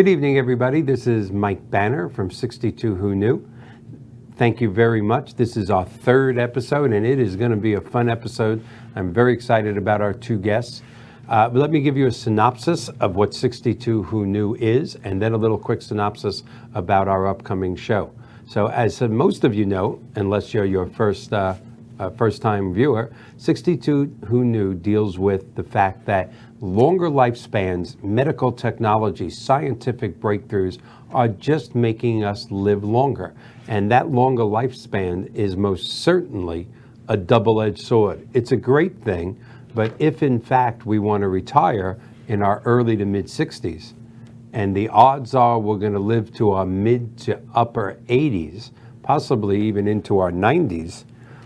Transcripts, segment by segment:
Good evening, everybody. This is Mike Banner from 62 Who Knew. Thank you very much. This is our third episode, and it is going to be a fun episode. I'm very excited about our two guests. But let me give you a synopsis of what 62 Who Knew is, and then a little quick synopsis about our upcoming show. So as most of you know, unless you're your first-time viewer, 62 Who Knew deals with the fact that longer lifespans, medical technology, scientific breakthroughs are just making us live longer. And that longer lifespan is most certainly a double-edged sword. It's a great thing, but if in fact we want to retire in our early to mid-60s, and the odds are we're going to live to our mid to upper 80s, possibly even into our 90s,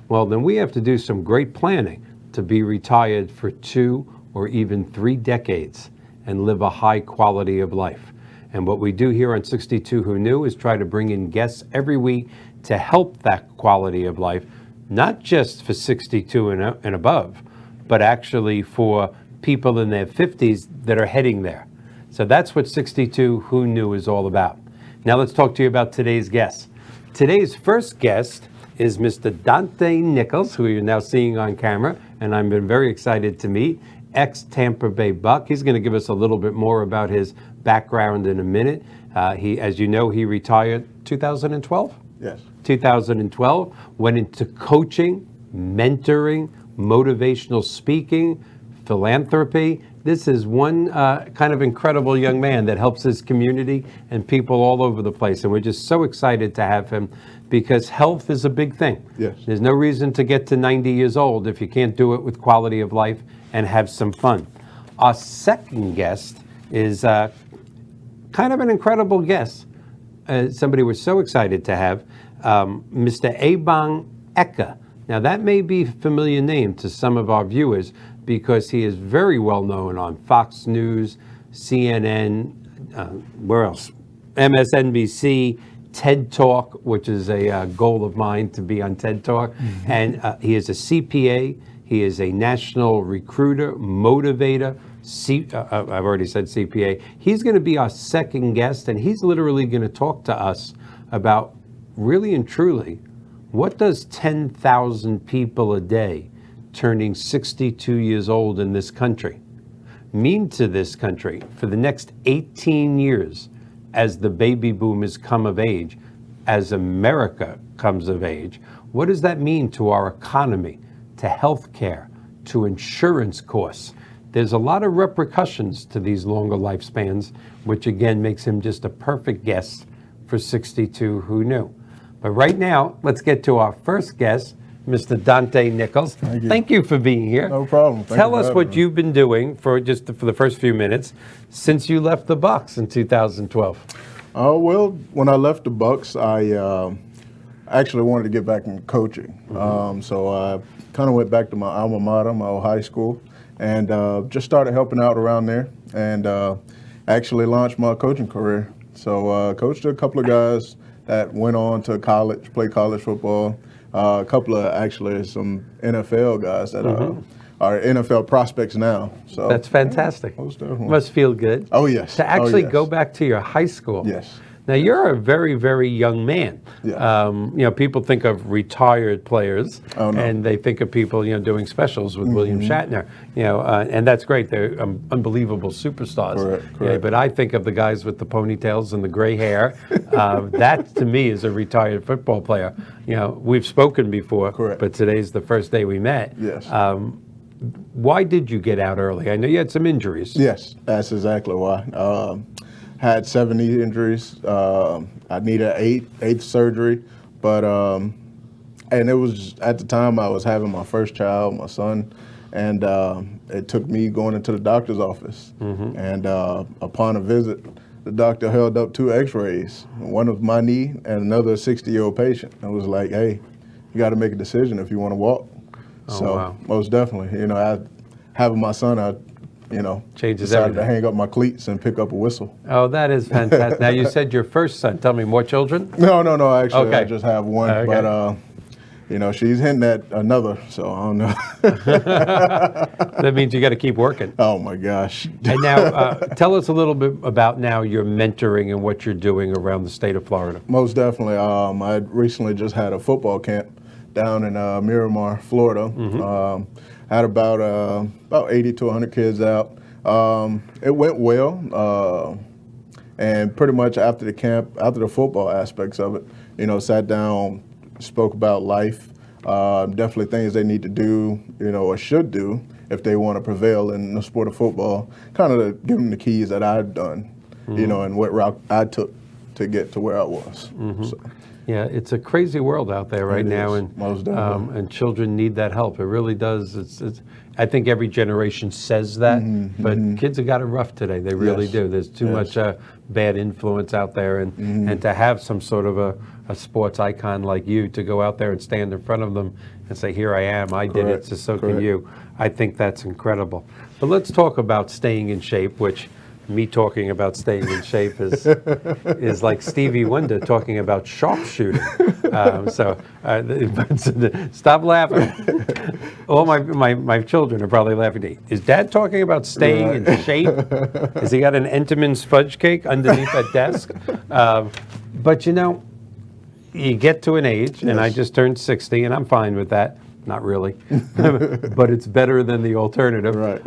well, then we have to do some great planning to be retired for 2 or even 3 decades and live a high quality of life. And what we do here on 62 Who Knew is try to bring in guests every week to help that quality of life, not just for 62 and above, but actually for people in their 50s that are heading there. So that's what 62 Who Knew is all about. Now let's talk to you about today's guests. Today's first guest is Mr. Dontee Nicholls, who you're now seeing on camera, and I've been very excited to meet, ex-Tampa Bay Buck. He's going to give us a little bit more about his background in a minute. As you know, he retired 2012? Yes. 2012, went into coaching, mentoring, motivational speaking, philanthropy. This is one kind of incredible young man that helps his community and people all over the place. And we're just so excited to have him because health is a big thing. Yes. There's no reason to get to 90 years old if you can't do it with quality of life and have some fun. Our second guest is kind of an incredible guest. Somebody we're so excited to have, Mr. Ebong Eka. Now that may be a familiar name to some of our viewers because he is very well known on Fox News, CNN, where else? MSNBC, TED Talk, which is a goal of mine to be on TED Talk. Mm-hmm. And he is a CPA. He is a national recruiter, motivator. I've already said CPA. He's going to be our second guest, and he's literally going to talk to us about really and truly, what does 10,000 people a day turning 62 years old in this country mean to this country for the next 18 years as the baby boomers come of age, as America comes of age? What does that mean to our economy, to health care, to insurance costs? There's a lot of repercussions to these longer lifespans, which again makes him just a perfect guest for 62 Who Knew. But right now, let's get to our first guest, Mr. Dontee Nicholls. Thank you for being here. No problem. Tell us what you've been doing for the first few minutes since you left the Bucks in 2012. Well, when I left the Bucks, I actually wanted to get back into coaching. Mm-hmm. So I kind of went back to my alma mater, my old high school, and just started helping out around there, and actually launched my coaching career. So coached a couple of guys that went on to college, play college football. A couple of some NFL guys that are NFL prospects now. So that's fantastic. Most definitely. Must feel good. Oh yes. To actually go back to your high school. Yes. Now you're a very, very young man. Yeah. People think of retired players, and they think of people, doing specials with William Shatner. And that's great. They're unbelievable superstars. Correct. But I think of the guys with the ponytails and the gray hair. That to me is a retired football player. We've spoken before, but today's the first day we met. Yes. Why did you get out early? I know you had some injuries. Yes, that's exactly why. Had 7 knee injuries. I needed eighth surgery, but and it was at the time I was having my first child, my son, and it took me going into the doctor's office. Mm-hmm. And upon a visit, the doctor held up 2 X-rays, one of my knee and another 60-year-old patient. I was like, "Hey, you got to make a decision if you want to walk." Wow. Most definitely, having my son, I changes decided everything. to hang up my cleats and pick up a whistle. Oh, that is fantastic. Now, you said your first son. Tell me, more children? No. Actually, I just have one. Okay. But she's hinting at another, so I don't know. That means you got to keep working. Oh my gosh. And now, tell us a little bit about now your mentoring and what you're doing around the state of Florida. Most definitely. I recently just had a football camp down in Miramar, Florida. Had about 80 to 100 kids out. It went well, and pretty much after the camp, after the football aspects of it, sat down, spoke about life, definitely things they need to do, or should do if they want to prevail in the sport of football. Kind of give them the keys that I've done, and what route I took to get to where I was. So. Yeah, it's a crazy world out there right now, and children need that help. It really does. It's I think every generation says that, but kids have got it rough today. They really do. There's too much bad influence out there, and to have some sort of a sports icon like you to go out there and stand in front of them and say, "Here I am. I did it, so can you." I think that's incredible. But let's talk about staying in shape, which. Me talking about staying in shape is like Stevie Wonder talking about sharpshooting. Stop laughing. All my children are probably laughing. Is Dad talking about staying in shape? Has he got an Entenmann's fudge cake underneath that desk? But you get to an age, and I just turned 60, and I'm fine with that. Not really, but it's better than the alternative. Right.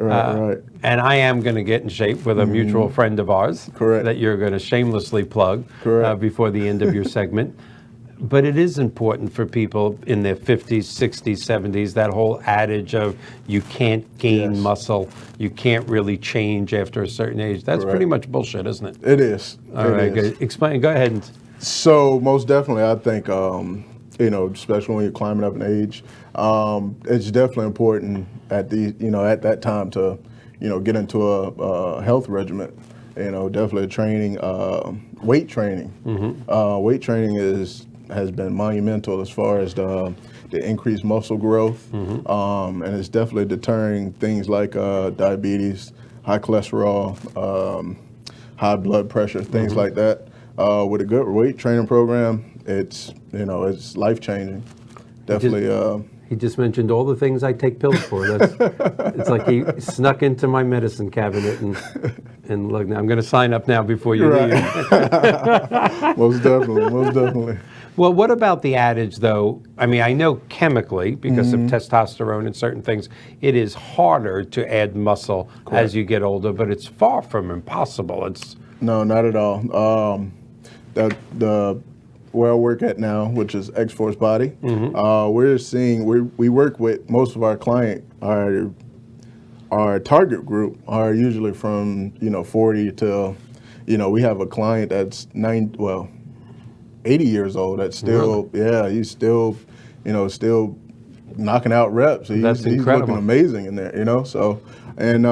And I am going to get in shape with a mutual friend of ours that you're going to shamelessly plug before the end of your segment. But it is important for people in their 50s, 60s, 70s, that whole adage of you can't gain muscle, you can't really change after a certain age. That's pretty much bullshit, isn't it? It is. All right, good. Explain. Go ahead. So most definitely, I think, especially when you're climbing up in age, it's definitely important at at that time to, get into a health regimen. Definitely training, weight training. Weight training has been monumental as far as the increased muscle growth, and it's definitely deterring things like diabetes, high cholesterol, high blood pressure, things like that. With a good weight training program, it's life changing. Definitely. He just mentioned all the things I take pills for. It's like he snuck into my medicine cabinet and look. Now I'm going to sign up now before you leave. Most definitely. Well, what about the adage, though? I mean, I know chemically, because of testosterone and certain things, it is harder to add muscle as you get older, but it's far from impossible. No, not at all. The where I work at now, which is X-Force Body, we're seeing we work with most of our our target group are usually from 40 to we have a client that's 80 years old that's still he's still still knocking out reps. He's looking amazing in there, so and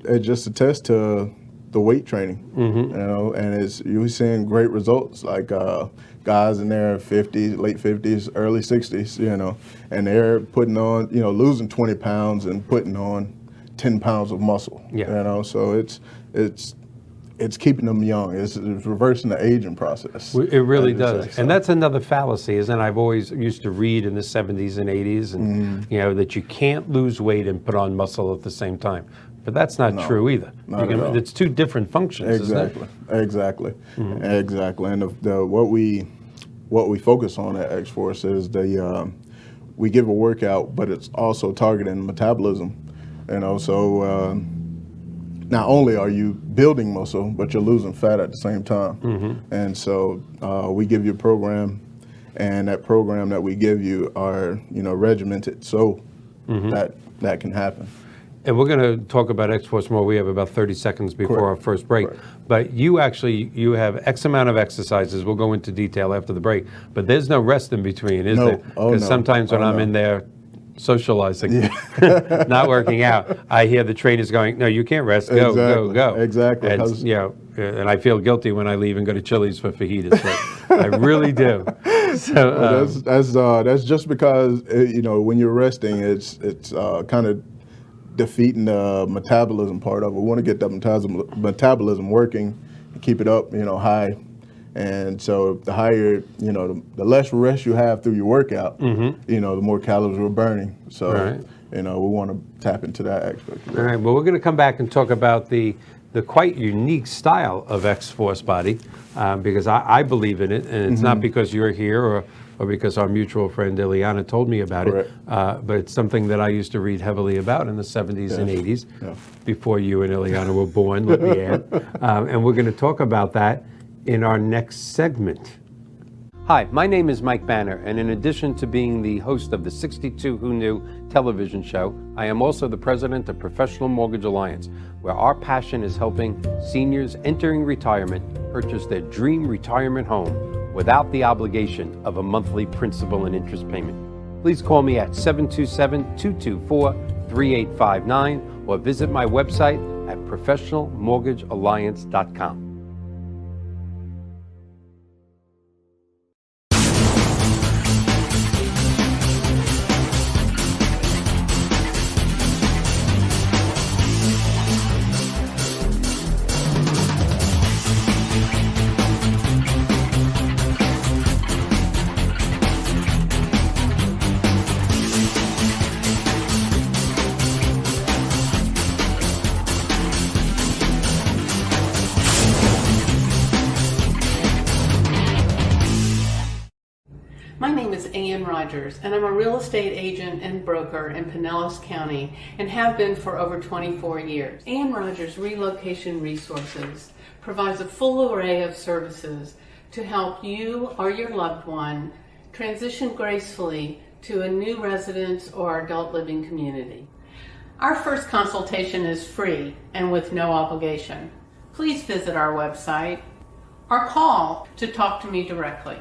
it just attests to the weight training, and you're seeing great results, like guys in their 50s, late 50s, early 60s, and they're putting on, losing 20 pounds and putting on 10 pounds of muscle, so it's keeping them young. It's reversing the aging process. It really does. And that's another fallacy, isn't it? I've always used to read in the 70s and 80s, and that you can't lose weight and put on muscle at the same time. But that's not true either. It's two different functions. Exactly. And what we focus on at X-Force is we give a workout, but it's also targeting metabolism. So not only are you building muscle, but you're losing fat at the same time. And so we give you a program, and that program that we give you are regimented so that can happen. And we're going to talk about X-Force more. We have about 30 seconds before our first break. But you have X amount of exercises. We'll go into detail after the break. But there's no rest in between, is there? Because sometimes when I'm in there socializing, not working out, I hear the trainers going, "No, you can't rest. Go, go." Exactly. And I feel guilty when I leave and go to Chili's for fajitas. I really do. So that's just because when you're resting, it's kind of defeating the metabolism part of it. We want to get that metabolism working and keep it up, high, And so the higher, the less rest you have through your workout, the more calories we're burning. So, Right. we want to tap into that aspect. All right, well, we're going to come back and talk about the quite unique style of X-Force Body, because I believe in it, and it's not because you're here or because our mutual friend Ileana told me about Correct. it, but it's something that I used to read heavily about in the 70s and 80s, before you and Ileana were born, let me add. And we're going to talk about that in our next segment. Hi, my name is Mike Banner, and in addition to being the host of the 62 Who Knew television show, I am also the president of Professional Mortgage Alliance, where our passion is helping seniors entering retirement purchase their dream retirement home without the obligation of a monthly principal and interest payment. Please call me at 727-224-3859 or visit my website at professionalmortgagealliance.com. My name is Ann Rogers, and I'm a real estate agent and broker in Pinellas County and have been for over 24 years. Ann Rogers Relocation Resources provides a full array of services to help you or your loved one transition gracefully to a new residence or adult living community. Our first consultation is free and with no obligation. Please visit our website or call to talk to me directly.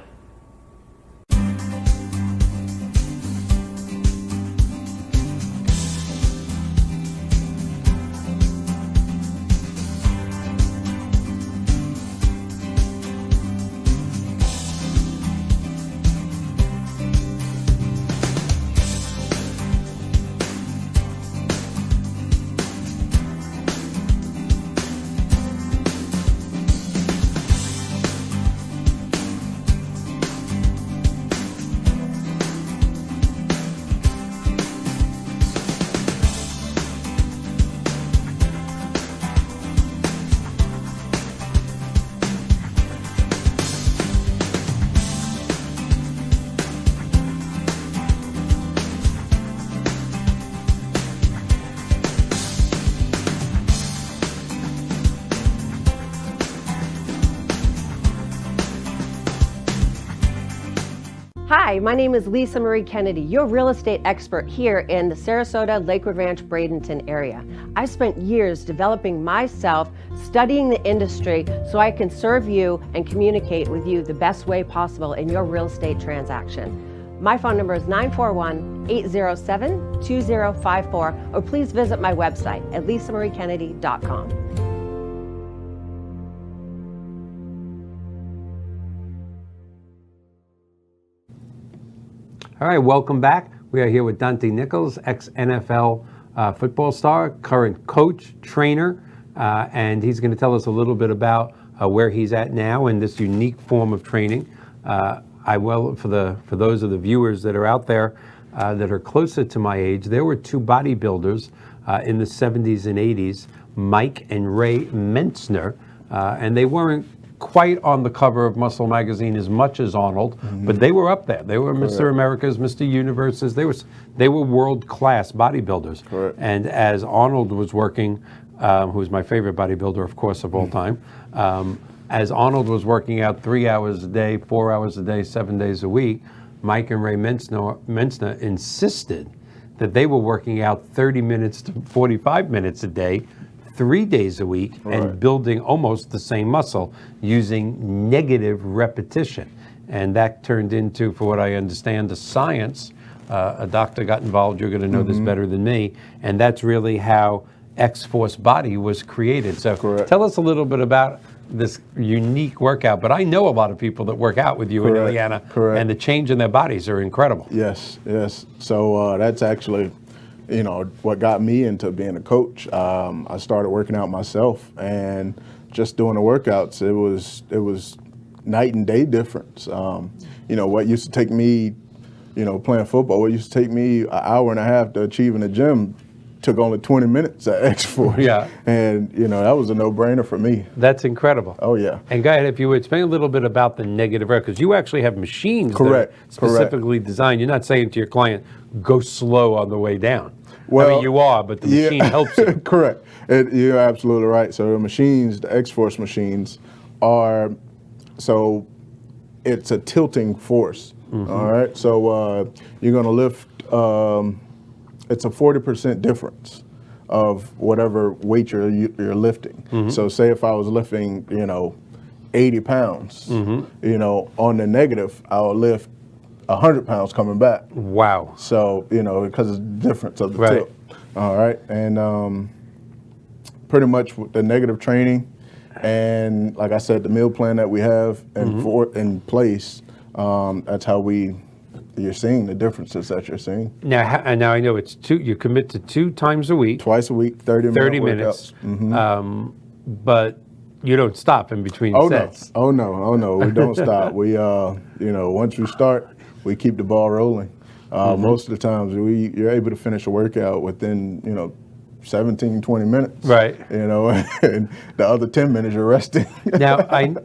Hi, my name is Lisa Marie Kennedy, your real estate expert here in the Sarasota, Lakewood Ranch, Bradenton area. I've spent years developing myself, studying the industry so I can serve you and communicate with you the best way possible in your real estate transaction. My phone number is 941-807-2054, or please visit my website at lisamariekennedy.com. All right, welcome back. We are here with Dontee Nicholls, ex-NFL football star, current coach, trainer, and he's going to tell us a little bit about where he's at now in this unique form of training. For those of the viewers that are out there that are closer to my age, there were two bodybuilders in the 70s and 80s, Mike and Ray Mentzner, and they weren't quite on the cover of Muscle Magazine as much as Arnold, but they were up there. They were Mr. Americas, Mr. Universes. They were world-class bodybuilders. Correct. And as Arnold was working, who's my favorite bodybuilder, of course, of all time, as Arnold was working out 3 hours a day, 4 hours a day, 7 days a week, Mike and Ray Mentzner insisted that they were working out 30 minutes to 45 minutes a day, 3 days a week, and building almost the same muscle using negative repetition. And that turned into, for what I understand, the science. A doctor got involved. You're going to know this better than me. And that's really how X-Force Body was created. So tell us a little bit about this unique workout. But I know a lot of people that work out with you in Ileana, and the change in their bodies are incredible. Yes. So that's actually, what got me into being a coach. I started working out myself, and just doing the workouts, it was night and day difference. What used to take me, playing football, what used to take me an hour and a half to achieve in the gym took only 20 minutes at X-Force. Yeah. And, that was a no-brainer for me. That's incredible. Oh, yeah. And go ahead, if you would explain a little bit about the negative error, because you actually have machines Correct. that are specifically designed. You're not saying to your client, go slow on the way down. Well, I mean, you are, but the machine helps you. Correct. You're absolutely right. So the machines, the X-Force machines, are, so it's a tilting force. All right. So you're going to lift, it's a 40% difference of whatever weight you're lifting. So say if I was lifting, 80 pounds, on the negative, I'll lift 100 pounds coming back. Wow. So, because it's the difference of the Right. tilt. All right. And pretty much with the negative training and, like I said, the meal plan that we have in place, that's how you're seeing the differences that you're seeing. Now, now I know it's you commit to 2 times a week. Twice a week, 30 minutes. workouts. But you don't stop in between sets. Oh no, we don't stop. We, once we start, we keep the ball rolling. Most of the times you're able to finish a workout within, 17, 20 minutes. Right. And the other 10 minutes you're resting. Now,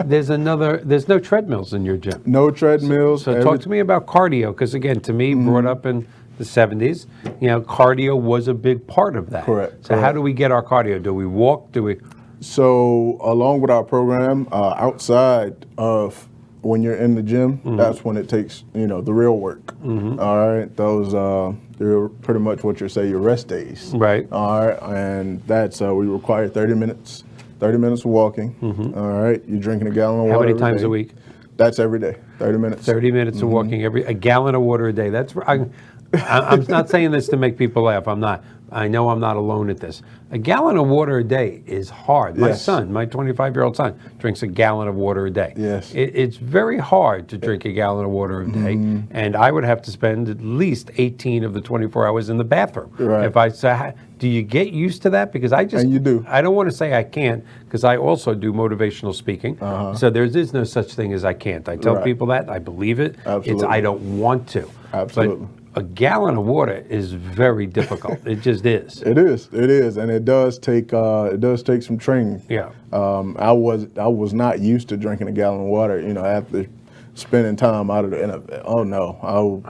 there's no treadmills in your gym. No treadmills. So talk to me about cardio, because again, to me, brought up in the 70s, cardio was a big part of that. Correct. So how do we get our cardio? Do we walk? Do we? So along with our program, outside of when you're in the gym, that's when it takes, the real work. All right. Those, they're pretty much what you say your rest days. Right. All right. And that's, we require 30 minutes of walking. All right. You're drinking a gallon of water. How many every times day. a week? That's every day, 30 minutes. 30 minutes of walking a gallon of water a day. I'm not saying this to make people laugh. I'm not. I know I'm not alone at this. A gallon of water a day is hard. My son, my 25-year-old son, drinks a gallon of water a day. Yes. It's very hard to drink a gallon of water a day, and I would have to spend at least 18 of the 24 hours in the bathroom. Right. If I say, do you get used to that? Because And you do. I don't want to say I can't, because I also do motivational speaking. So there is no such thing as I can't. I tell Right. people that. I believe it. Absolutely. It's I don't want to. Absolutely. But a gallon of water is very difficult. It just is. It is, and it does take some training. Yeah. I was not used to drinking a gallon of water. After spending time out of the NFL. Oh no,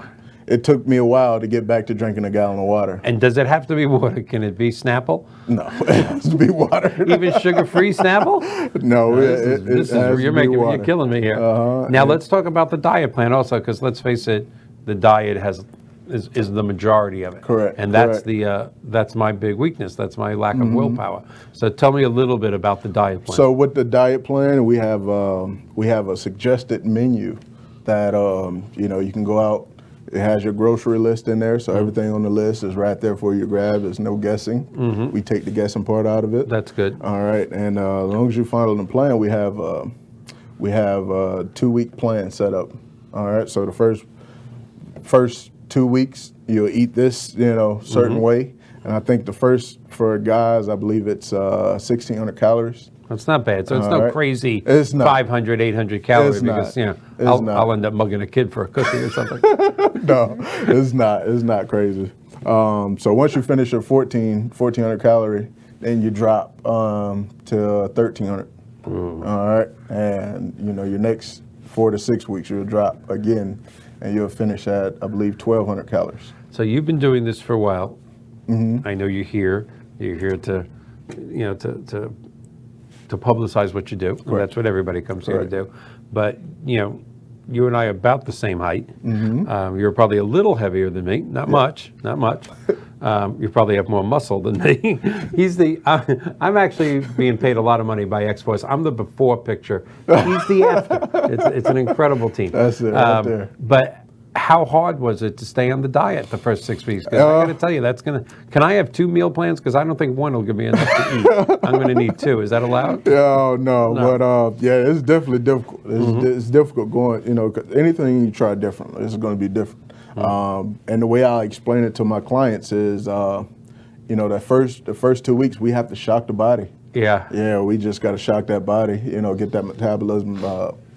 it took me a while to get back to drinking a gallon of water. And does it have to be water? Can it be Snapple? No, it has to be water. Even sugar-free Snapple? No, you're killing me here. Now let's talk about the diet plan also, because let's face it, the diet is the majority of it. Correct. And that's my big weakness. That's my lack of willpower. So tell me a little bit about the diet plan. So with the diet plan, we have a suggested menu that you can go out. It has your grocery list in there, so everything on the list is right there for you to grab. There's no guessing. We take the guessing part out of it. That's good. All right, and as long as you follow the plan, we have a 2-week plan set up. All right, so the first 2 weeks you'll eat this certain way, and I think the first for guys, I believe it's 1,600 calories. That's not bad. So it's no crazy It's not. 500, 800 calories, It's because not. I'll end up mugging a kid for a cookie or something. No, it's not. It's not crazy. So once you finish your 1,400 calorie, then you drop to 1,300. All right, and your next 4 to 6 weeks you'll drop again, and you'll finish at, I believe, 1,200 calories. So you've been doing this for a while. I know you're here. You're here to publicize what you do. And that's what everybody comes here to do. But you and I are about the same height. You're probably a little heavier than me. Not much. You probably have more muscle than me. I'm actually being paid a lot of money by X-Force. I'm the before picture. He's the after. It's an incredible team. That's it right there. But how hard was it to stay on the diet the first 6 weeks? Because I got to tell you, can I have 2 meal plans? Because I don't think one will give me enough to eat. I'm going to need 2. Is that allowed? No. But it's definitely difficult. It's difficult going, 'cause anything you try different, it's going to be different. And the way I explain it to my clients is, the first 2 weeks we have to shock the body. Yeah. Yeah, we just got to shock that body, get that metabolism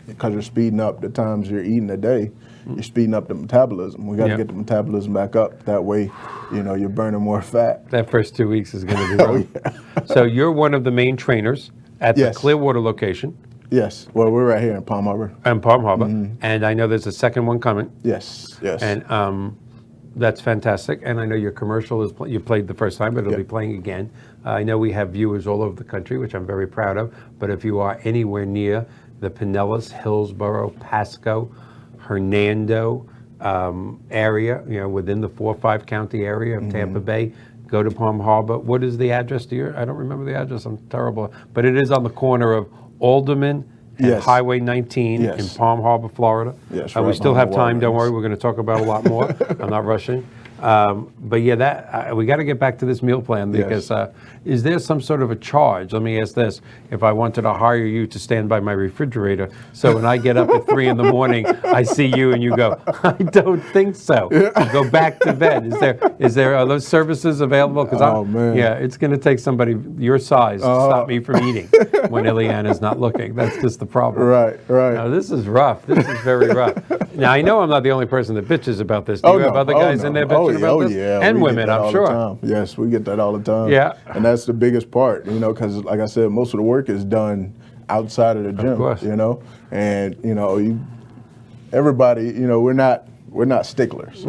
because you're speeding up the times you're eating a day. You're speeding up the metabolism. We got to Yep. get the metabolism back up. That way, you're burning more fat. That first 2 weeks is going to be rough. So you're one of the main trainers at the Yes. Clearwater location Yes. Well, we're right here in Palm Harbor. and Palm Harbor, and I know there's a second one coming, Yes. Yes. and that's fantastic. And I know your commercial is you played the first time, but it'll Yep. be playing again. I know we have viewers all over the country, which I'm very proud of. But if you are anywhere near the Pinellas, Hillsborough, Pasco, Hernando area, within the 4 or 5 county area of Tampa Bay, go to Palm Harbor. What is the address to your? I don't remember the address. I'm terrible. But it is on the corner of Alderman and Yes. Highway 19 in Yes. Palm Harbor, Florida. Yes, We right still behind have the time. Don't Walgreens. worry. We're going to talk about a lot more. I'm not rushing. But yeah, that we got to get back to this meal plan because is there some sort of a charge? Let me ask this: if I wanted to hire you to stand by my refrigerator, so when I get up at 3 in the morning, I see you and you go, I don't think so. You go back to bed. Are those services available? Because Oh, man. yeah, it's going to take somebody your size to stop me from eating when Ileana's not looking. That's just the problem. Right. Now, this is rough. This is very rough. Now, I know I'm not the only person that bitches about this. Do you have other guys in there bitching about this? Yeah, and we women, get that I'm all sure. the time. Yes, we get that all the time. Yeah. And that's the biggest part, because like I said, most of the work is done outside of the gym. course. And everybody, we're not sticklers.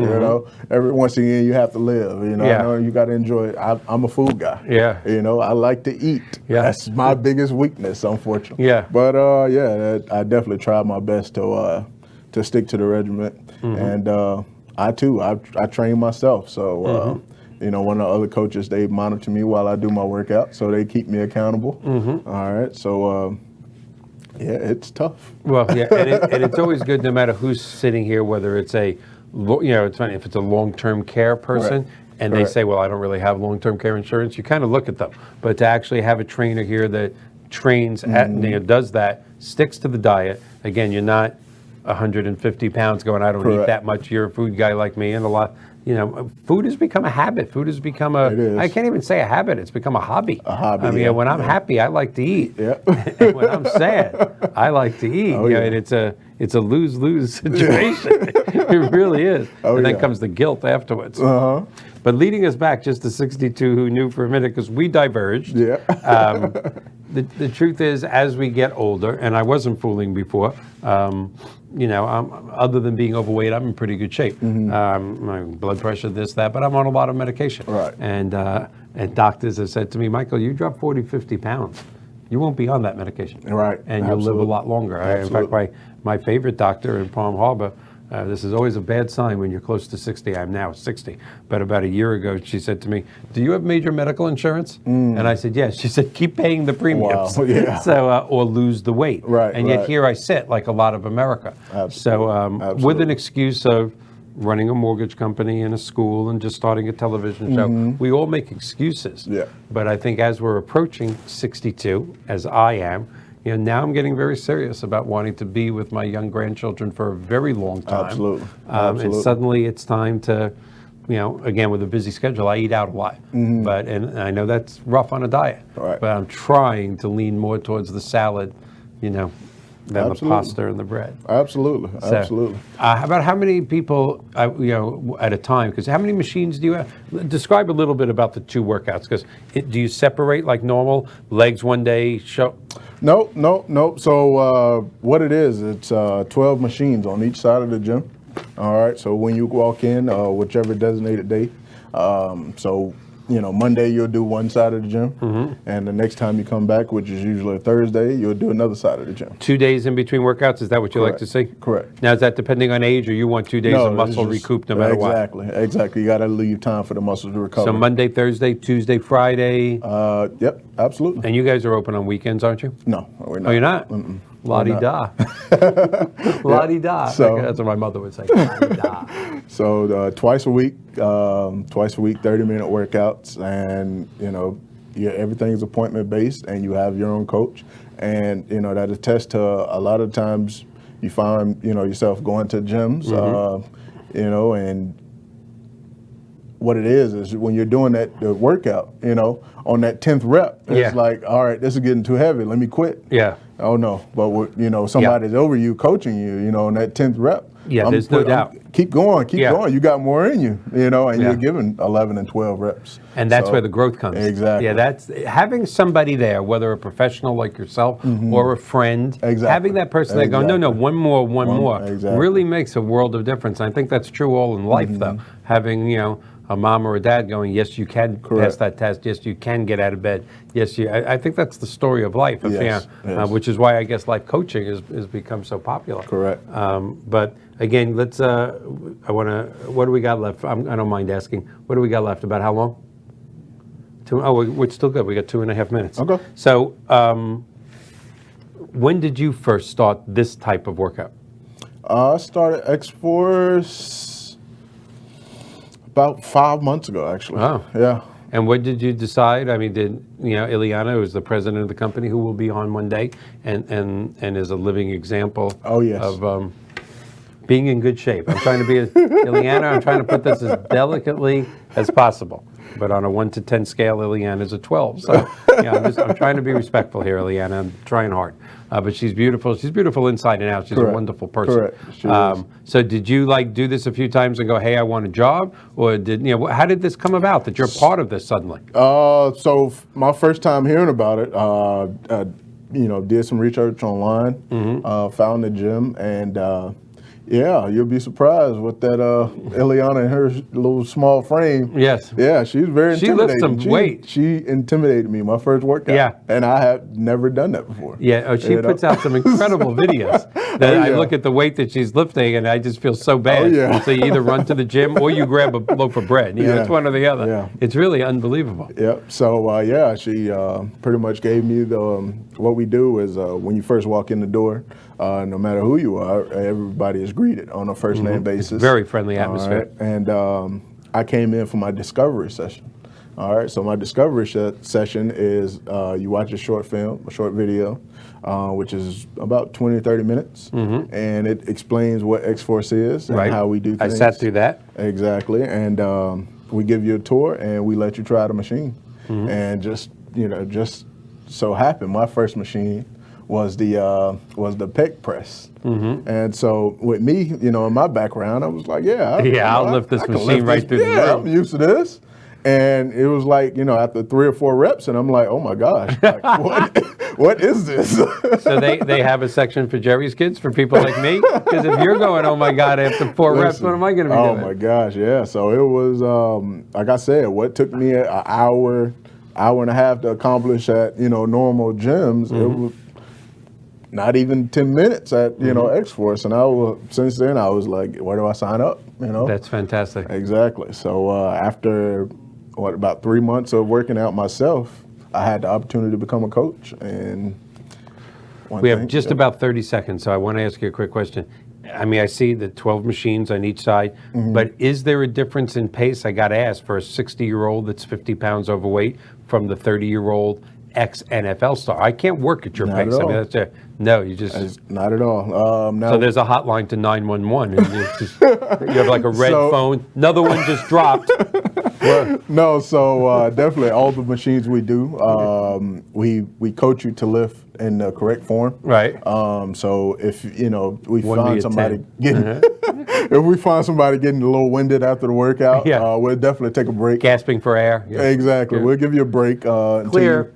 Every once again you have to live. Yeah. I know you got to enjoy it. I'm a food guy. Yeah. I like to eat. Yeah. That's my biggest weakness, unfortunately. Yeah. But I definitely try my best to stick to the regiment, and I train myself. So one of the other coaches, they monitor me while I do my workout, so they keep me accountable. All right. So it's tough. Well, yeah, and it's always good no matter who's sitting here, whether it's it's funny, if it's a long-term care person, Correct. and they Correct. say, well, I don't really have long-term care insurance, you kind of look at them. But to actually have a trainer here that trains, does that, sticks to the diet, again, you're not 150 pounds going, I don't eat Correct. that much, you're a food guy like me, and a lot, food has become a habit. Food has become It is. I can't even say a habit, it's become a hobby. A hobby, I mean, yeah, when I'm happy, I like to eat. Yeah. And when I'm sad, I like to eat. Oh, yeah. And it's a lose-lose situation. It really is. Oh, and then yeah. comes the guilt afterwards. Uh-huh. But leading us back just to 62 who knew for a minute, because we diverged. Yeah. The truth is, as we get older, and I wasn't fooling before, other than being overweight, I'm in pretty good shape. My blood pressure, this, that, but I'm on a lot of medication. Right. And doctors have said to me, Michael, you drop 40, 50 pounds. You won't be on that medication. Right. And you'll live a Absolutely. lot longer. In Absolutely. fact, my favorite doctor in Palm Harbor, this is always a bad sign when you're close to 60. I'm now 60. But about a year ago, she said to me, do you have major medical insurance? And I said, yes. She said, keep paying the premiums. Wow, yeah. So, or lose the weight. Right, And yet right. here I sit like a lot of America. Absolutely. So with Absolutely. an excuse of running a mortgage company and a school and just starting a television show, we all make excuses. Yeah. But I think as we're approaching 62, as I am, now I'm getting very serious about wanting to be with my young grandchildren for a very long time. Absolutely. And Absolutely. suddenly it's time to, again, with a busy schedule, I eat out a lot. And I know that's rough on a diet. Right. But I'm trying to lean more towards the salad, than the Absolutely. pasta and the bread. Absolutely. So, Absolutely. About how many people, at a time? Because how many machines do you have? Describe a little bit about the 2 workouts. Because do you separate like normal, legs one day, show? Nope. So what it is, it's 12 machines on each side of the gym. All right. So when you walk in, whichever designated day. So Monday you'll do one side of the gym, and the next time you come back, which is usually a Thursday, you'll do another side of the gym. 2 days in between workouts, is that what you like to see? Correct. Now, is that depending on age, or you want 2 days of muscle it's just- recoup no matter what? Exactly. You got to leave time for the muscles to recover. So Monday, Thursday, Tuesday, Friday, Yep, absolutely. and you guys are open on weekends, aren't you? No, we're not. Oh, you're not? Mm-mm. La-di-da. La-di-da. So- That's what my mother would say. La-di-da. So twice a week, 30-minute workouts, and everything is appointment based, and you have your own coach, and that attests to a lot of times you find yourself going to gyms, and what it is when you're doing the workout, on that 10th rep, it's Yeah. like, all right, this is getting too heavy. Let me quit. Yeah. Oh no, but somebody's over you, coaching you, in that 10th rep. Yeah, there's no doubt. Keep going, keep going. You got more in you, and Yeah. you're given 11 and 12 reps. And that's where the growth comes. Exactly. Yeah, that's having somebody there, whether a professional like yourself or a friend, Exactly. having that person that go, no, one more, exactly. really makes a world of difference. And I think that's true all in life, though. Having, a mom or a dad going, yes, you can pass that test. Yes, you can get out of bed. Yes, I think that's the story of life. Yes. Which is why I guess life coaching has become so popular. Correct. But again, let's. What do we got left? I don't mind asking. What do we got left? About how long? We're still good. We got 2.5 minutes. Okay. So, when did you first start this type of workout? I started X-Force about 5 months ago, actually. Oh. Yeah. And what did you decide? I mean, did Ileana, who is the president of the company, who will be on one day, and is a living example of being in good shape. I'm trying to be Ileana. I'm trying to put this as delicately as possible. But on a 1 to 10 scale, Ileana is a 12. So I'm trying to be respectful here, Ileana. I'm trying hard. But she's beautiful. She's beautiful inside and out. She's Correct. a wonderful person. Correct. She is. So did you do this a few times and go, hey, I want a job? Or how did this come about that you're part of this suddenly? So my first time hearing about it, did some research online, found the gym, and you'll be surprised with that Ileana and her little small frame. Yes. Yeah, she's very She intimidating. lifts some weight. She intimidated me my first workout. Yeah. And I have never done that before. Yeah, she puts out some incredible videos. I look at the weight that she's lifting, and I just feel so bad. Yeah. So you either run to the gym or you grab a loaf of bread. It's one or the other. Yeah. It's really unbelievable. Yep. So she pretty much gave me what we do is when you first walk in the door, no matter who you are, everybody is greeted on a first name basis. Very friendly atmosphere. All right. And I came in for my discovery session. All right. So my discovery session is you watch a short video, which is about 20 or 30 minutes, and it explains what X-Force is and how we do things. I sat through that. Exactly. And we give you a tour and we let you try the machine. And just so happened my first machine was the pec press. And so with me, in my background, I was like, I'll lift this machine right through the room. I'm used to this. And it was like, after 3 or 4 reps, and I'm like, oh my gosh, like, what is this? So they have a section for Jerry's kids, for people like me? Because if you're going, oh my God, after 4 reps, what am I going to be doing? Oh my gosh, yeah. So it was, like I said, what took me an hour and a half to accomplish at, normal gyms, it was not even 10 minutes at, X-Force. And since then, I was like, where do I sign up? That's fantastic. Exactly. So after, about 3 months of working out myself, I had the opportunity to become a coach. And we have just about 30 seconds, so I want to ask you a quick question. I mean, I see the 12 machines on each side, but is there a difference in pace? I got to ask, for a 60-year-old that's 50 pounds overweight from the 30-year-old ex-NFL star. I can't work at your pace. I mean, not at all. So there's a hotline to 911, and you have like a red phone. Another one just dropped. No, so definitely all the machines we do, we coach you to lift in the correct form. Right. So if we find somebody if we find somebody getting a little winded after the workout, we'll definitely take a break. Gasping for air. Yeah. Exactly. Yeah. We'll give you a break Clear.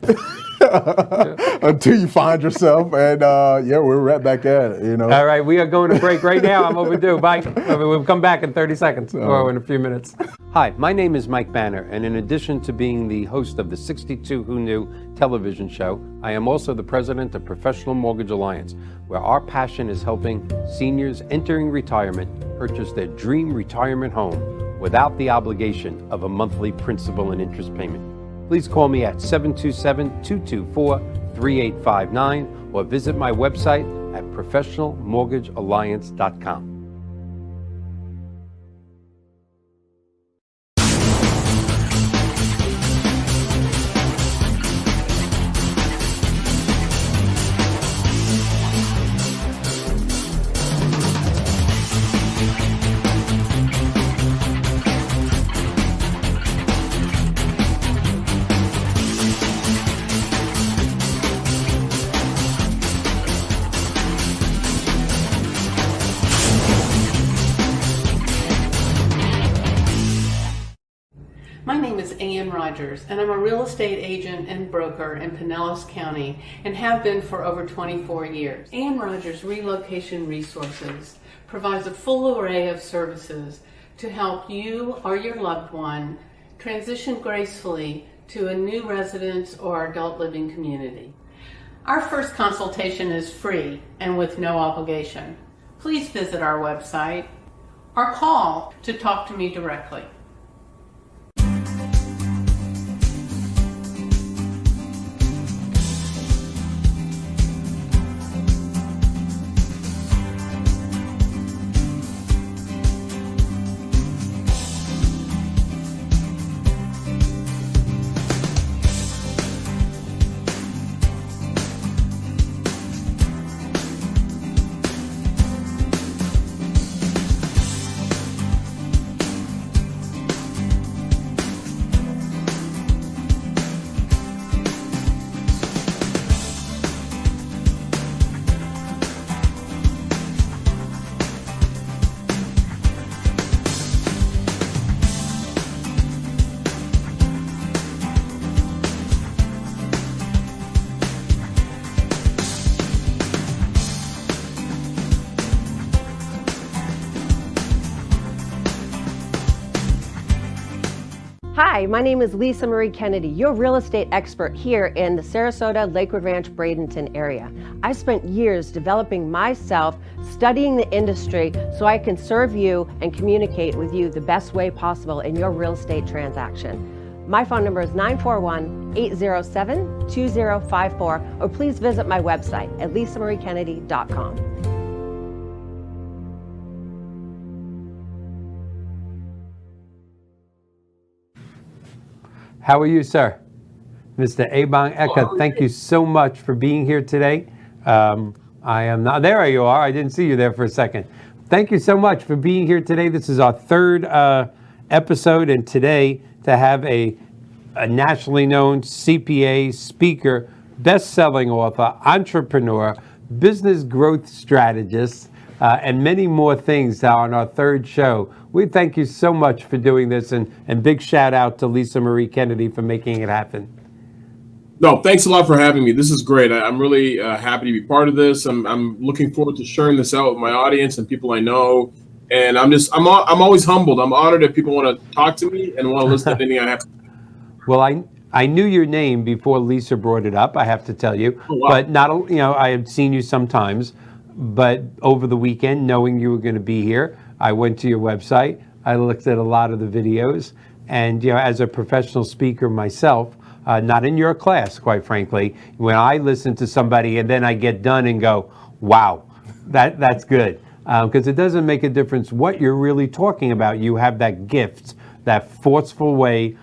until you find yourself, and we're right back at it. All right, we are going to break right now. I'm overdue. Bye. We'll come back in 30 seconds or in a few minutes. Hi, my name is Mike Banner, and in addition to being the host of the 62 Who Knew television show, I am also the president of Professional Mortgage Alliance, where our passion is helping seniors entering retirement purchase their dream retirement home without the obligation of a monthly principal and interest payment. Please call me at 727-224-3859 or visit my website at professionalmortgagealliance.com. Rogers, and I'm a real estate agent and broker in Pinellas County and have been for over 24 years. Ann Rogers Relocation Resources provides a full array of services to help you or your loved one transition gracefully to a new residence or adult living community. Our first consultation is free and with no obligation. Please visit our website or call to talk to me directly. Hi, my name is Lisa Marie Kennedy, your real estate expert here in the Sarasota, Lakewood Ranch, Bradenton area. I spent years developing myself, studying the industry so I can serve you and communicate with you the best way possible in your real estate transaction. My phone number is 941-807-2054, or please visit my website at lisamariekennedy.com. How are you, sir? Mr. Ebong Eka, thank you so much for being here today. I am not, there you are, I didn't see you there for a second. Thank you so much for being here today. This is our third episode, and today to have a nationally known CPA, speaker, best-selling author, entrepreneur, business growth strategist, and many more things on our third show. We thank you so much for doing this, and big shout out to Lisa Marie Kennedy for making it happen. No, thanks a lot for having me. This is great. I'm really happy to be part of this. I'm looking forward to sharing this out with my audience and people I know. And I'm always humbled. I'm honored that people want to talk to me and want to listen to anything I have. Well, I knew your name before Lisa brought it up, I have to tell you. Oh, wow. But not, I had seen you sometimes. But over the weekend, knowing you were going to be here, I went to your website. I looked at a lot of the videos, and as a professional speaker myself, not in your class, quite frankly, when I listen to somebody and then I get done and go, wow, that's good, because it doesn't make a difference what you're really talking about. You have that gift, that forceful way,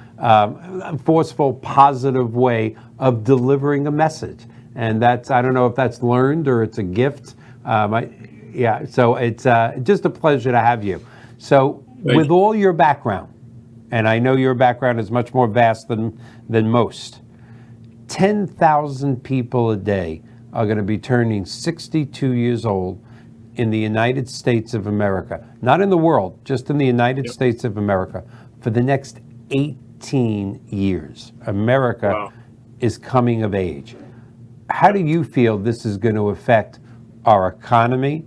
forceful, positive way of delivering a message, and I don't know if that's learned or it's a gift. So it's just a pleasure to have you. So with all your background, and I know your background is much more vast than most, 10,000 people a day are going to be turning 62 years old in the United States of America, not in the world, just in the United States of America, for the next 18 years. America is coming of age. How do you feel this is going to affect our economy,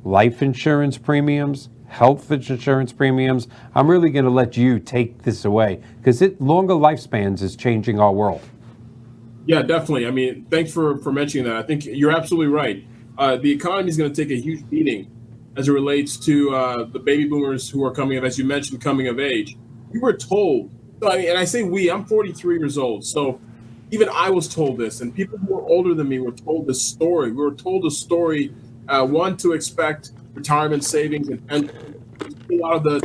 life insurance premiums, health insurance premiums? I'm really going to let you take this away, because longer lifespans is changing our world. Yeah, definitely. I mean, thanks for mentioning that. I think you're absolutely right. The economy is going to take a huge beating as it relates to the baby boomers who are coming of, as you mentioned, coming of age. We were told, and I say we, I'm 43 years old, so even I was told this, and people who were older than me were told this story. We were told a story, one, to expect retirement savings and pensions. A lot of the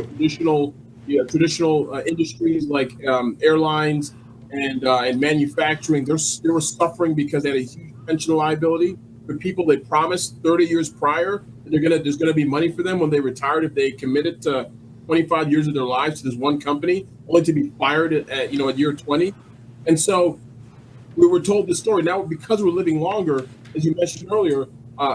traditional industries like airlines and manufacturing, they were suffering because they had a huge pension liability for people they promised 30 years prior that there's gonna be money for them when they retired if they committed to 25 years of their lives to this one company, only to be fired at year 20. And so we were told this story. Now, because we're living longer, as you mentioned earlier,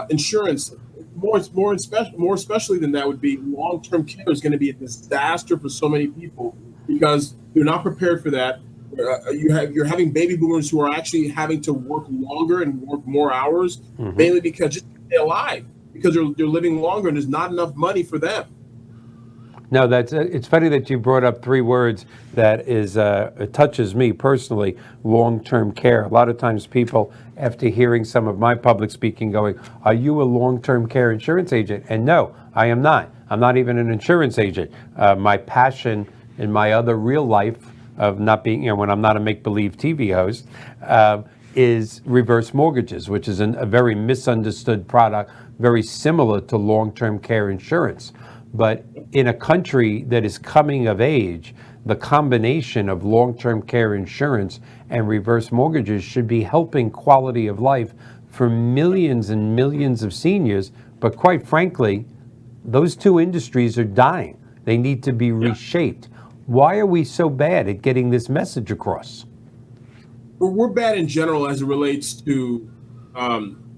insurance, more especially than that, would be long-term care is going to be a disaster for so many people because they're not prepared for that. You're having baby boomers who are actually having to work longer and work more hours, mainly because just to stay alive, because they're living longer and there's not enough money for them. No, it's funny that you brought up three words that it touches me personally, long-term care. A lot of times people, after hearing some of my public speaking, going, are you a long-term care insurance agent? And no, I am not. I'm not even an insurance agent. My passion in my other real life of not being, when I'm not a make-believe TV host, is reverse mortgages, which is a very misunderstood product, very similar to long-term care insurance. But in a country that is coming of age, the combination of long-term care insurance and reverse mortgages should be helping quality of life for millions and millions of seniors. But quite frankly, those two industries are dying. They need to be reshaped. Why are we so bad at getting this message across? We're bad in general as it relates to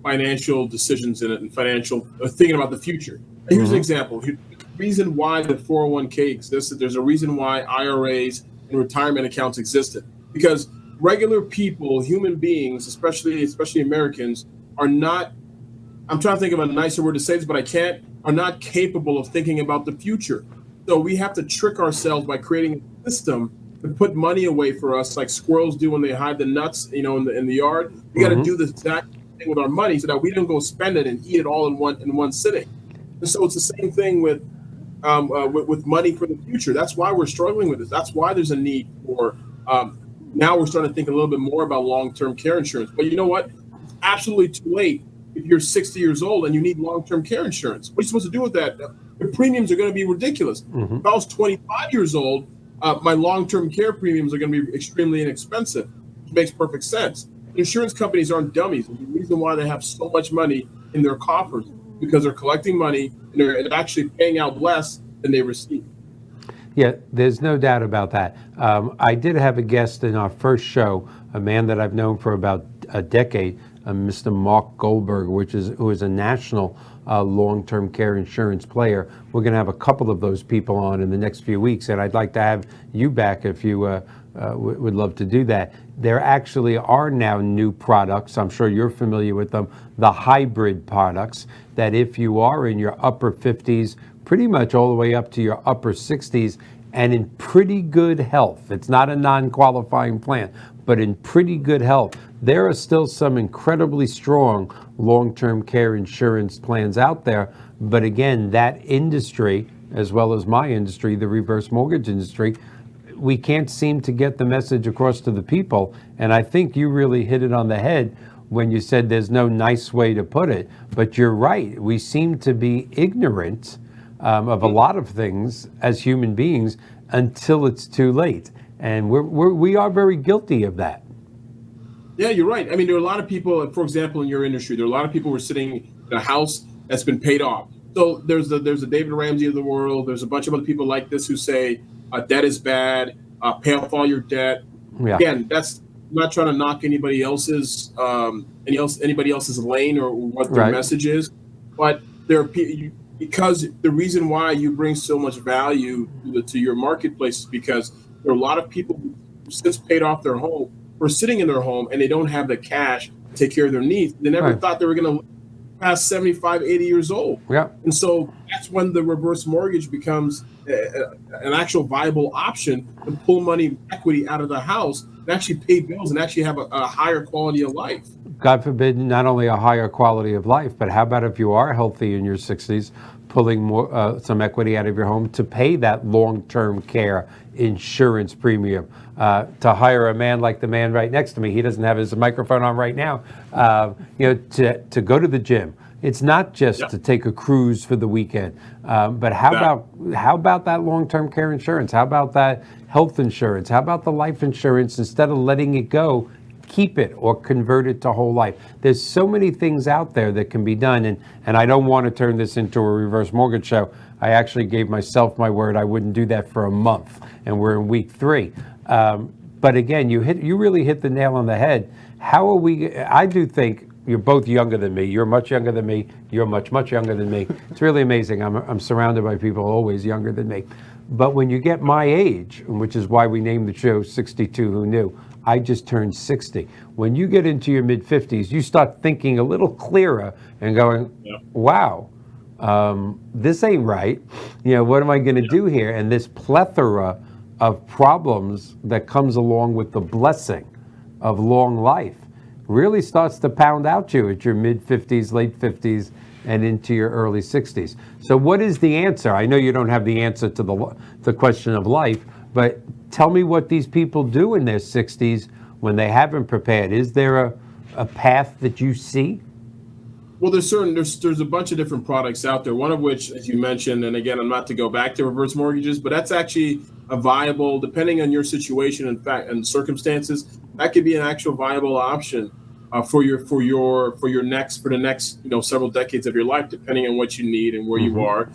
financial decisions and financial thinking about the future. Here's an example. The reason why the 401k existed, there's a reason why IRAs and retirement accounts existed. Because regular people, human beings, especially Americans, are not, I'm trying to think of a nicer word to say this, but I can't, are not capable of thinking about the future. So we have to trick ourselves by creating a system to put money away for us, like squirrels do when they hide the nuts, in the yard. We got to do the exact thing with our money so that we don't go spend it and eat it all in one sitting. And so it's the same thing with money for the future. That's why we're struggling with this. That's why there's a need for, now we're starting to think a little bit more about long-term care insurance. But you know what? It's absolutely too late if you're 60 years old and you need long-term care insurance. What are you supposed to do with that? The premiums are going to be ridiculous. If I was 25 years old, my long-term care premiums are going to be extremely inexpensive, which makes perfect sense. Insurance companies aren't dummies. And the reason why they have so much money in their coffers because they're collecting money and they're actually paying out less than they receive. Yeah, there's no doubt about that. I did have a guest in our first show, a man that I've known for about a decade, Mr. Mark Goldberg, who is a national long-term care insurance player. We're going to have a couple of those people on in the next few weeks, and I'd like to have you back if you would love to do that. There actually are now new products, I'm sure you're familiar with them, the hybrid products, that if you are in your upper 50s, pretty much all the way up to your upper 60s, and in pretty good health, it's not a non-qualifying plan, but in pretty good health, there are still some incredibly strong long-term care insurance plans out there. But again, that industry, as well as my industry, the reverse mortgage industry, we can't seem to get the message across to the people. And I think you really hit it on the head when you said there's no nice way to put it. But you're right. We seem to be ignorant of a lot of things as human beings until it's too late. And we are very guilty of that. Yeah, you're right. I mean, there are a lot of people, for example, in your industry, there are a lot of people who are sitting in a house that's been paid off. So there's the David Ramsey of the world. There's a bunch of other people like this who say debt is bad, pay off all your debt. Yeah. Again, that's not trying to knock anybody else's lane or what their message is, but there are because the reason why you bring so much value to your marketplace is because there are a lot of people who since paid off their home or sitting in their home and they don't have the cash to take care of their needs. They never thought they were going to past 75, 80 years old. Yeah. And so that's when the reverse mortgage becomes an actual viable option to pull money equity out of the house and actually pay bills and actually have a higher quality of life. God forbid, not only a higher quality of life, but how about if you are healthy in your 60s, pulling more some equity out of your home to pay that long-term care insurance premium, to hire a man like the man right next to me. He doesn't have his microphone on right now. To go to the gym. It's not just to take a cruise for the weekend, but how about that long-term care insurance? How about that health insurance? How about the life insurance? Instead of letting it go, keep it or convert it to whole life. There's so many things out there that can be done, and I don't want to turn this into a reverse mortgage show. I actually gave myself my word I wouldn't do that for a month, and we're in week 3. But again, you really hit the nail on the head. How are we? I do think you're both younger than me. You're much younger than me. You're much, much younger than me. It's really amazing. I'm surrounded by people always younger than me. But when you get my age, which is why we named the show 62 Who Knew, I just turned 60. When you get into your mid-50s, you start thinking a little clearer and going, wow, this ain't right. What am I going to do here? And this plethora of problems that comes along with the blessing of long life really starts to pound out you at your mid-50s, late 50s, and into your early 60s. So what is the answer? I know you don't have the answer to the question of life, but tell me what these people do in their 60s when they haven't prepared. Is there a path that you see? Well, there's a bunch of different products out there, one of which, as you mentioned, and again, I'm not to go back to reverse mortgages, but that's actually a viable, depending on your situation and circumstances, that could be an actual viable option for the next several decades of your life, depending on what you need and where you are,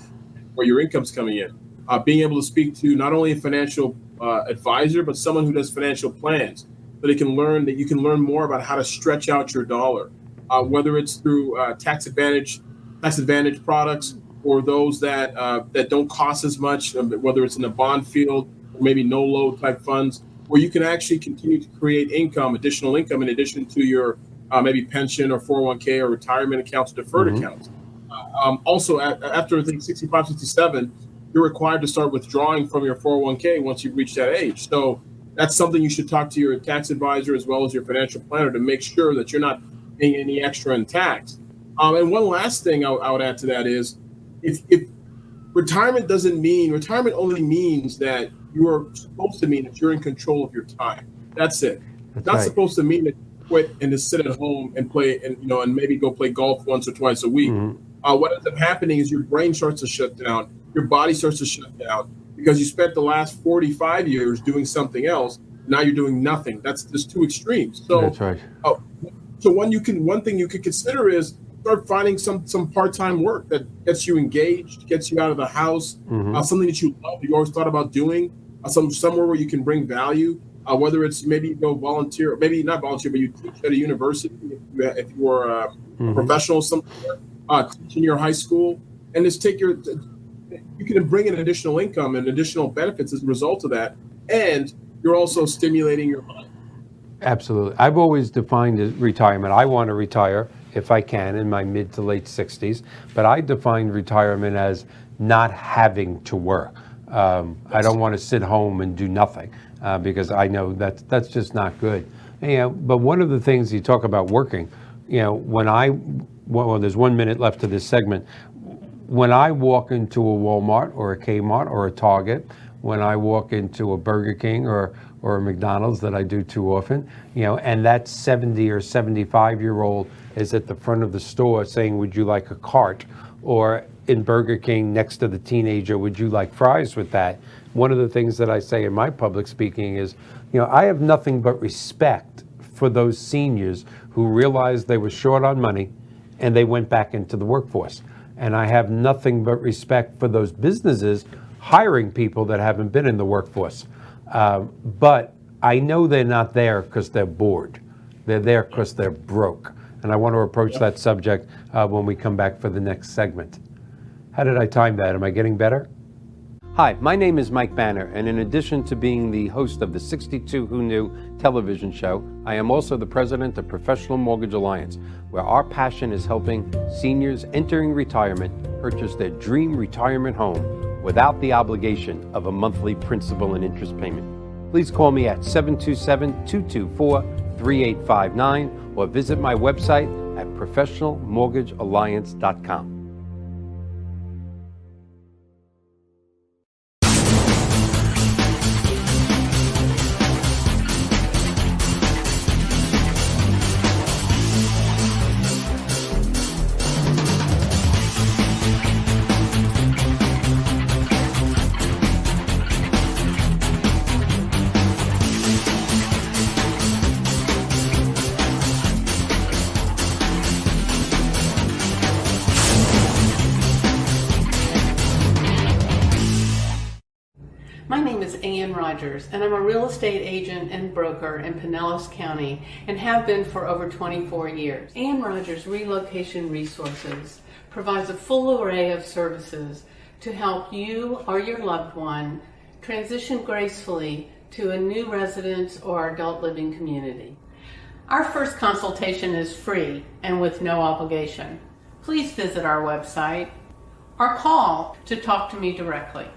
where your income's coming in. Being able to speak to not only a financial advisor, but someone who does financial plans, so you can learn more about how to stretch out your dollar. Whether it's through tax advantage products or those that don't cost as much, whether it's in the bond field or maybe no load type funds, where you can actually continue to create additional income in addition to your maybe pension or 401k or retirement accounts, deferred accounts. Also, after I think 65, 67, you're required to start withdrawing from your 401k once you've reached that age. So that's something you should talk to your tax advisor as well as your financial planner to make sure that you're not paying any extra in tax. And one last thing I would add to that is, if retirement only means that you're supposed to mean that you're in control of your time. That's it. It's not supposed to mean that you quit and just sit at home and play and maybe go play golf once or twice a week. What ends up happening is your brain starts to shut down, your body starts to shut down because you spent the last 45 years doing something else. Now you're doing nothing. There's two extremes. So that's right. So one thing you could consider is start finding some part-time work that gets you engaged, gets you out of the house, something that you love, you always thought about doing, somewhere where you can bring value, whether it's maybe you go volunteer, maybe not volunteer, but you teach at a university if you are a professional somewhere, teach in your high school, and just you can bring in additional income and additional benefits as a result of that, and you're also stimulating your mind. Absolutely. I've always defined retirement. I want to retire if I can in my mid to late 60s, but I define retirement as not having to work. I don't want to sit home and do nothing because I know that's just not good. But one of the things you talk about working, well, there's 1 minute left to this segment. When I walk into a Walmart or a Kmart or a Target, when I walk into a Burger King or a McDonald's that I do too often, and that 70 or 75-year-old is at the front of the store saying, would you like a cart? Or in Burger King next to the teenager, would you like fries with that? One of the things that I say in my public speaking is, I have nothing but respect for those seniors who realized they were short on money and they went back into the workforce. And I have nothing but respect for those businesses hiring people that haven't been in the workforce. But I know they're not there because they're bored. They're there because they're broke. And I want to approach that subject when we come back for the next segment. How did I time that? Am I getting better? Hi, my name is Mike Banner, and in addition to being the host of the 62 Who Knew television show, I am also the president of Professional Mortgage Alliance, where our passion is helping seniors entering retirement purchase their dream retirement home without the obligation of a monthly principal and interest payment. Please call me at 727-224-3859 or visit my website at professionalmortgagealliance.com. And I'm a real estate agent and broker in Pinellas County and have been for over 24 years. Ann Rogers Relocation Resources provides a full array of services to help you or your loved one transition gracefully to a new residence or adult living community. Our first consultation is free and with no obligation. Please visit our website or call to talk to me directly.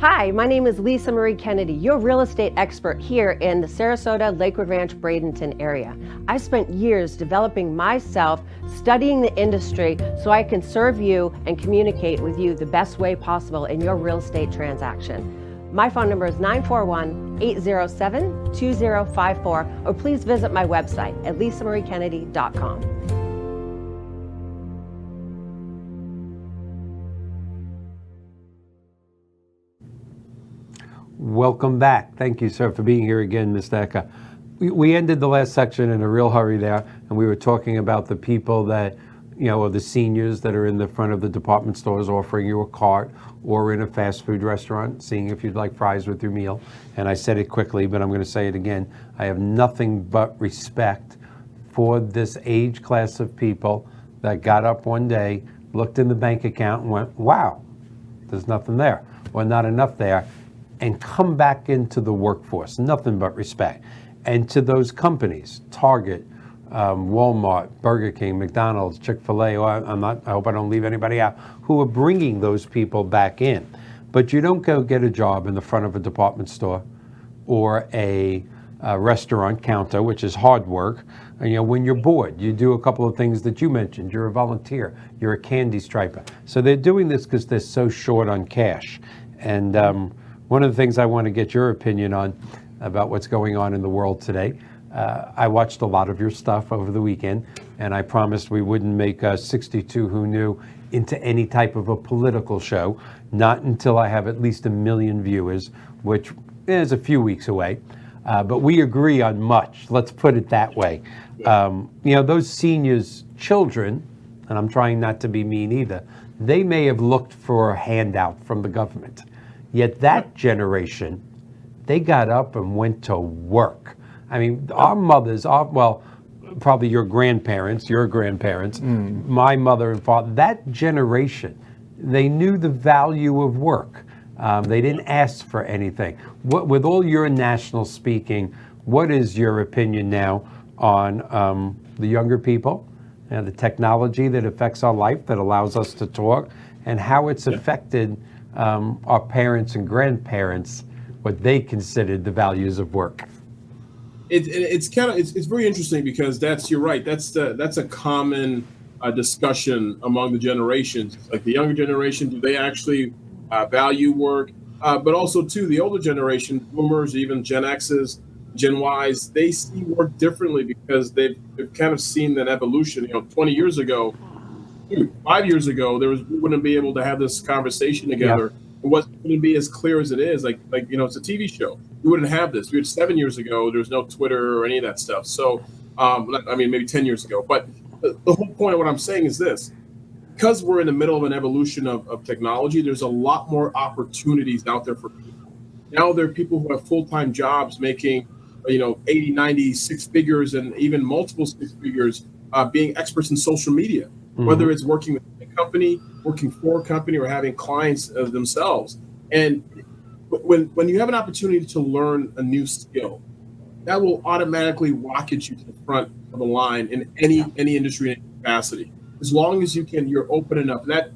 Hi, my name is Lisa Marie Kennedy, your real estate expert here in the Sarasota, Lakewood Ranch, Bradenton area. I spent years developing myself, studying the industry so I can serve you and communicate with you the best way possible in your real estate transaction. My phone number is 941-807-2054, or please visit my website at lisamariekennedy.com. Welcome back. Thank you, sir, for being here again, Mr. Eka. We ended the last section in a real hurry there, and we were talking about the people that, or the seniors that are in the front of the department stores offering you a cart, or in a fast food restaurant, seeing if you'd like fries with your meal. And I said it quickly, but I'm going to say it again. I have nothing but respect for this age class of people that got up one day, looked in the bank account and went, wow, there's nothing there, or not enough there, and come back into the workforce. Nothing but respect. And to those companies, Target, Walmart, Burger King, McDonald's, Chick-fil-A, I hope I don't leave anybody out, who are bringing those people back in. But you don't go get a job in the front of a department store or a restaurant counter, which is hard work. And, when you're bored, you do a couple of things that you mentioned. You're a volunteer. You're a candy striper. So they're doing this because they're so short on cash. And one of the things I want to get your opinion on about what's going on in the world today. I watched a lot of your stuff over the weekend, and I promised we wouldn't make 62 Who Knew into any type of a political show, not until I have at least 1 million viewers, which is a few weeks away. But we agree on much, let's put it that way. Those seniors' children, and I'm trying not to be mean either, they may have looked for a handout from the government. Yet that generation, they got up and went to work. I mean, our mothers, probably your grandparents, my mother and father, that generation, they knew the value of work. They didn't ask for anything. With all your national speaking, what is your opinion now on the younger people and the technology that affects our life, that allows us to talk, and how it's affected our parents and grandparents, what they considered the values of work? It's very interesting because you're right. That's a common discussion among the generations. Like the younger generation, do they actually value work? But also too, the older generation, boomers, even Gen X's, Gen Ys, they see work differently because they've kind of seen that evolution. 20 years ago, 5 years ago, we wouldn't be able to have this conversation together. Yeah. It wouldn't be as clear as it is. Like it's a TV show. We wouldn't have this. 7 years ago, there was no Twitter or any of that stuff. So, maybe 10 years ago. But the whole point of what I'm saying is this: because we're in the middle of an evolution of technology, there's a lot more opportunities out there for people. Now there are people who have full-time jobs making, 80, 90, six figures, and even multiple six figures, being experts in social media. Mm-hmm. Whether it's working with a company, working for a company, or having clients themselves. And when you have an opportunity to learn a new skill, that will automatically rocket you to the front of the line in any industry, in any capacity. As long as you're open enough. And that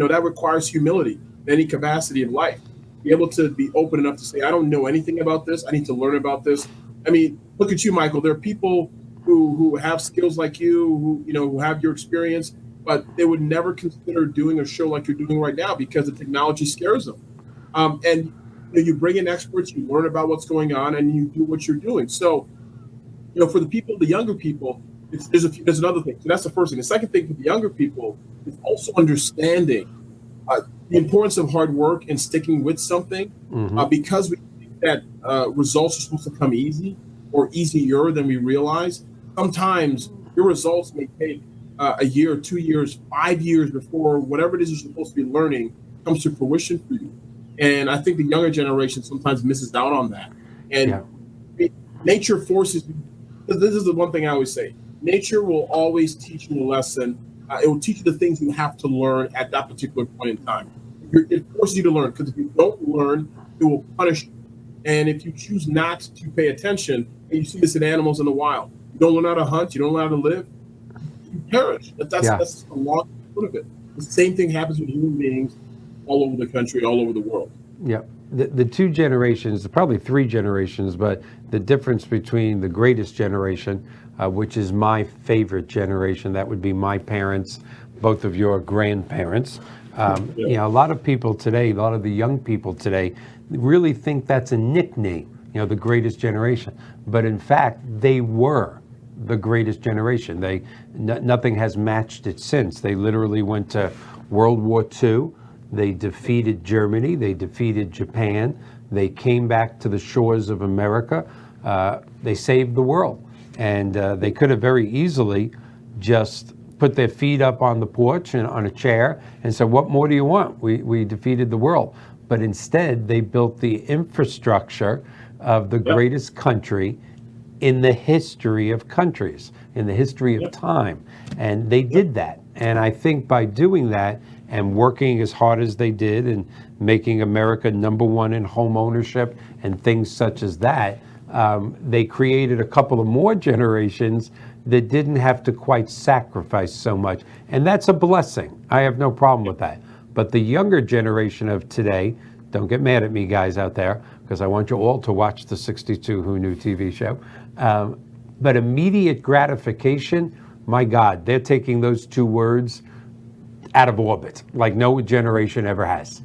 that requires humility in any capacity of life. Be able to be open enough to say, I don't know anything about this. I need to learn about this. I mean, look at you, Michael. There are people who have skills like you, who have your experience, but they would never consider doing a show like you're doing right now because the technology scares them. And you bring in experts, you learn about what's going on, and you do what you're doing. So, for the younger people, there's another thing. So that's the first thing. The second thing for the younger people is also understanding the importance of hard work and sticking with something, because we think that results are supposed to come easy or easier than we realize. Sometimes your results may take a year, 2 years, 5 years before whatever it is you're supposed to be learning comes to fruition for you. And I think the younger generation sometimes misses out on that. And nature forces you. This is the one thing I always say. Nature will always teach you a lesson. It will teach you the things you have to learn at that particular point in time. It forces you to learn, because if you don't learn, it will punish you. And if you choose not to pay attention, and you see this in animals in the wild, you don't learn how to hunt, you don't learn how to live, you perish. That's a long part of it. The same thing happens with human beings all over the country, all over the world. Yeah. The two generations, probably three generations, but the difference between the greatest generation, which is my favorite generation, that would be my parents, both of your grandparents. A lot of people today, a lot of the young people today, really think that's a nickname, the greatest generation. But in fact, they were the greatest generation. Nothing has matched it since. They literally went to World War II. They defeated Germany. They defeated Japan. They came back to the shores of America. They saved the world. And they could have very easily just put their feet up on the porch and on a chair and said, what more do you want? We defeated the world. But instead, they built the infrastructure of the greatest country in the history of countries, in the history of time. And they did that. And I think by doing that and working as hard as they did and making America #1 in home ownership and things such as that, they created a couple of more generations that didn't have to quite sacrifice so much. And that's a blessing. I have no problem with that. But the younger generation of today, don't get mad at me, guys out there, because I want you all to watch the 62 Who Knew TV show. But immediate gratification, my God, they're taking those two words out of orbit, like no generation ever has.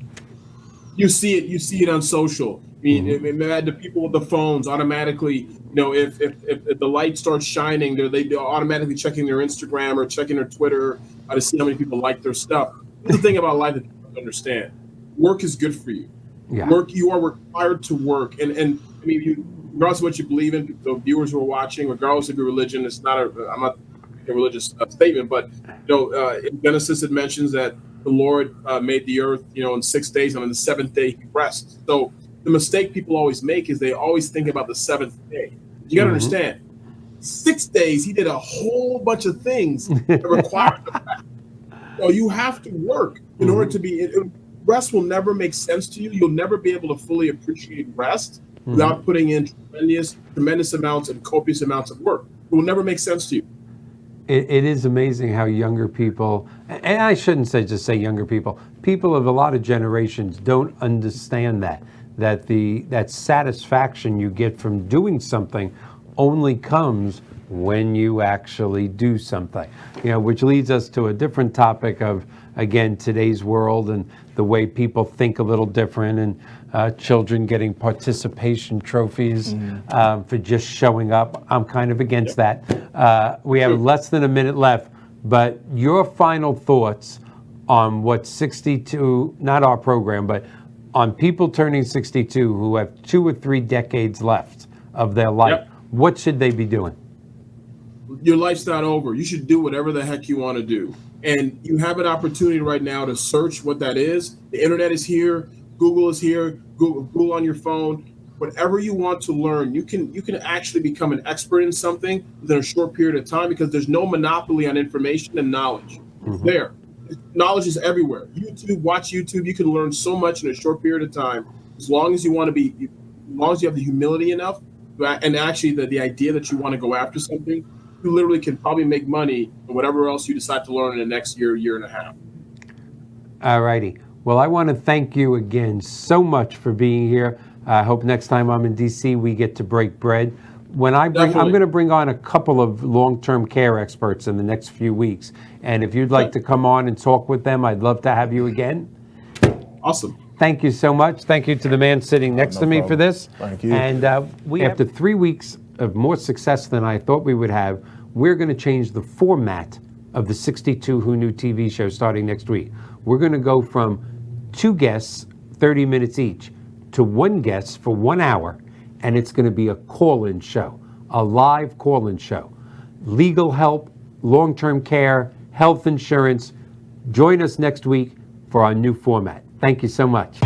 You see it on social. I mean, the people with the phones automatically, if the light starts shining, they're automatically checking their Instagram or checking their Twitter to see how many people like their stuff. That's the thing about life that people don't understand. Work is good for you. Yeah. You are required to work. And I mean, regardless of what you believe in, the viewers who are watching, regardless of your religion, I'm not a religious statement, but in Genesis it mentions that the Lord made the earth, in 6 days, and on the seventh day he rests. So the mistake people always make is they always think about the seventh day. You got to understand, 6 days he did a whole bunch of things that require the rest. So you have to work in order to be. Rest will never make sense to you. You'll never be able to fully appreciate rest without putting in tremendous amounts and copious amounts of work. It will never make sense to you. It is amazing how younger people, and I shouldn't just say younger people of a lot of generations don't understand that satisfaction you get from doing something only comes when you actually do something. Which leads us to a different topic of, again, today's world and the way people think a little different, and children getting participation trophies for just showing up. I'm kind of against that. We have less than a minute left, but your final thoughts on what 62, not our program, but on people turning 62 who have 2 or 3 decades left of their life. What should they be doing? Your life's not over. You should do whatever the heck you want to do. And you have an opportunity right now to search what that is. The internet is here. Google is here. Google on your phone. Whatever you want to learn, you can actually become an expert in something within a short period of time, because there's no monopoly on information and knowledge. It's there. Knowledge is everywhere. Watch YouTube. You can learn so much in a short period of time, as long as you want to be, as long as you have the humility enough, and actually the idea that you want to go after something. You literally can probably make money in whatever else you decide to learn in the next year and a half. All righty. Well, I want to thank you again so much for being here. I hope next time I'm in DC we get to break bread. When I'm going to bring on a couple of long-term care experts in the next few weeks. And if you'd like to come on and talk with them, I'd love to have you again. Awesome. Thank you so much. Thank you to the man sitting next to me for this. Thank you. And after 3 weeks of more success than I thought we would have, we're going to change the format of the 62 Who Knew TV show starting next week. We're going to go from 2 guests, 30 minutes each, to 1 guest for 1 hour, and it's going to be a call-in show, a live call-in show. Legal help, long-term care, health insurance. Join us next week for our new format. Thank you so much.